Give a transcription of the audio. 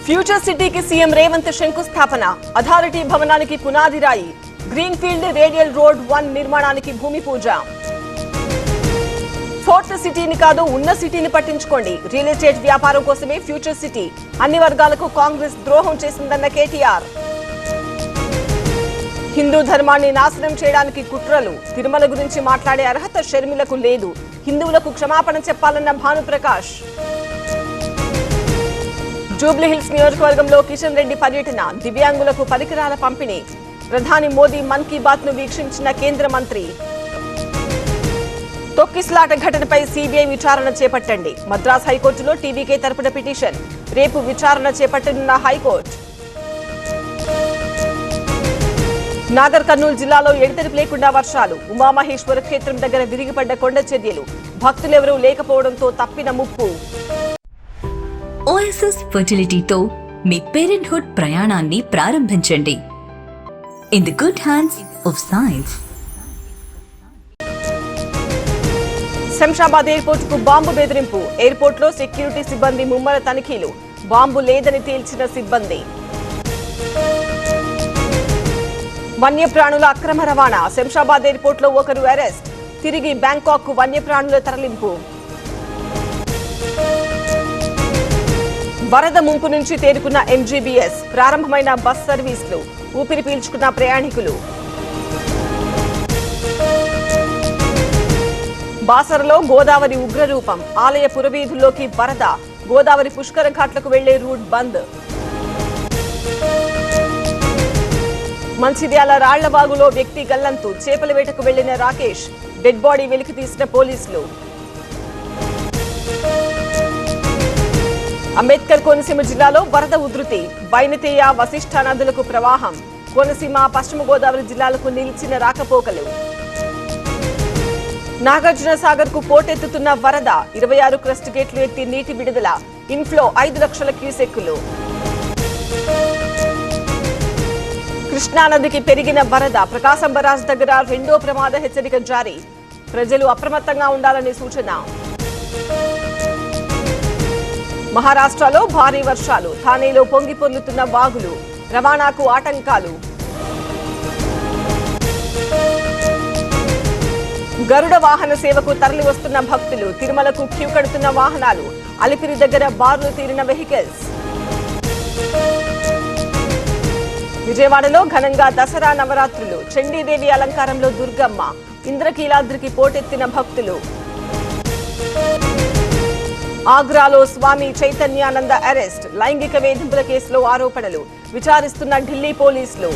Future సిటీకి CM Revanth శంకుస్థాపన, authority భవనానికి పునాది రాయి, గ్రీన్ ఫీల్డ్ రేడియల్ రోడ్ 1 నిర్మాణానికి భూమి పూజ. ఫోర్త్ సిటీని కాదు ఉన్న సిటీని పట్టించుకోండి, రియల్ ఎస్టేట్ వ్యాపారం కోసమే ఫ్యూచర్ సిటీ, అన్ని వర్గాలకు కాంగ్రెస్ ద్రోహం చేసిందన్న కేటీఆర్. హిందూ ధర్మాన్ని నాశనం చేయడానికి కుట్రలు, తిరుమల గురించి మాట్లాడే అర్హత షర్మిలకు లేదు, హిందువులకు క్షమాపణ చెప్పాలన్న భానుప్రకాష్. జూబ్లీహిల్స్ నియోజకవర్గంలో కిషన్ రెడ్డి పర్యటన, దివ్యాంగులకు పరికరాల పంపిణీ, ప్రధాని మోదీ మన్ కీ బాత్ ను వీక్షించిన కేంద్ర మంత్రి. తొక్కిస్లాట ఘటనపై సీబీఐ విచారణ చేపట్టండి, మద్రాస్ హైకోర్టులో టీవీకే తరపున పిటిషన్, రేపు విచారణ చేపట్టనున్న హైకోర్టు. నాగర్ కర్నూలు జిల్లాలో ఎడతెరిపి లేకుండా వర్షాలు, ఉమామహేశ్వర క్షేత్రం దగ్గర విరిగిపడ్డ కొండ చర్యలు, భక్తులెవరూ లేకపోవడంతో తప్పిన ముప్పు. ఓఎస్ఎస్ ఫర్టిలిటీతో మీ పేరెంట్హుడ్ ప్రయాణాన్ని ప్రారంభించండి. In the good hands of science. Shamshabad airport కు బాంబు బెదిరింపు, ఎయిర్పోర్ట్ లో సెక్యూరిటీ సిబ్బంది ముమ్మర తనిఖీలు, బాంబు లేదని తేల్చిన సిబ్బంది. వన్యప్రాణుల అక్రమ రవాణా, శంషాబాద్ ఎయిర్పోర్ట్ లో ఒకరు అరెస్ట్, తిరిగి బ్యాంకాక్ కు వన్యప్రాణుల తరలింపు. వరద ముంపు నుంచి తేరుకున్న ఎంజీబీఎస్, ప్రారంభమైన బస్ సర్వీసులు, ఊపిరి పీల్చుకున్న ప్రయాణికులు. బాసరలో గోదావరి ఉగ్రరూపం, ఆలయ పురవీధుల్లోకి వరద, గోదావరి పుష్కర ఘాట్లకు వెళ్లే రూట్ బంద్. మంచిర్యాల రాళ్లబాగులో వ్యక్తి గల్లంతు, చేపల వేటకు వెళ్లిన రాకేష్, డెడ్ బాడీ వెలికి తీసిన పోలీసులు. అంబేద్కర్ కోనసీమ జిల్లాలో వరద ఉధృతి, బైనతేయ వశిష్ఠ నదులకు ప్రవాహం, కోనసీమ పశ్చిమ గోదావరి జిల్లాలకు నిలిచిన రాకపోకలు. నాగార్జున సాగర్ కు పోటెత్తుతున్న వరద, 26 క్రస్ట్ గేట్లు ఎత్తి నీటి విడుదల, ఇన్ఫ్లో 5 లక్షల క్యూసెక్కులు. కృష్ణానదికి పెరిగిన వరద, ప్రకాశం బరాజ్ దగ్గర 2వ ప్రమాద హెచ్చరిక జారీ, ప్రజలు అప్రమత్తంగా ఉండాలని సూచన. మహారాష్ట్రలో భారీ వర్షాలు, థానేలో పొంగి పొర్లుతున్న వాగులు, రవాణాకు ఆటంకాలు. గరుడ వాహన సేవకు తరలి వస్తున్న భక్తులు, తిరుమలకు క్యూ కడుతున్న వాహనాలు, అలిపిరి దగ్గర బార్లు తీరిన వెహికల్స్. విజయవాడలో ఘనంగా దసరా నవరాత్రులు, చండీదేవి అలంకారంలో దుర్గమ్మ, ఇంద్రకీలాద్రికి పోటెత్తిన భక్తులు. ఆగ్రాలో స్వామి చైతన్యానంద అరెస్ట్, లైంగిక వేధింపుల కేసులో ఆరోపణలు, విచారిస్తున్న ఢిల్లీ పోలీసులు.